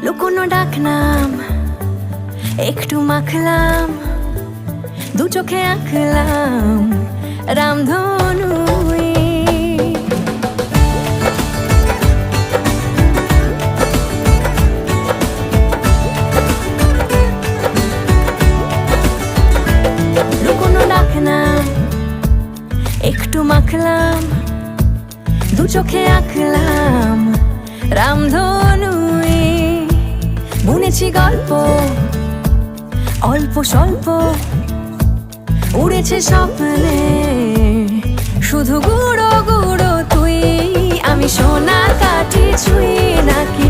লুকোনো ডাক নাম একটু মাখলাম, দু চোখে আঁকলাম রামধনু। লুকোনো ডাক নাম একটু মাখলাম, দু চোখে আঁকলাম রামধনু। বুনেছি গল্প অল্প স্বল্প, উড়েছে স্বপ্নে শুধু গুঁড়ো গুঁড়ো তুই। আমি সোনা কাঠি ছুঁই নাকি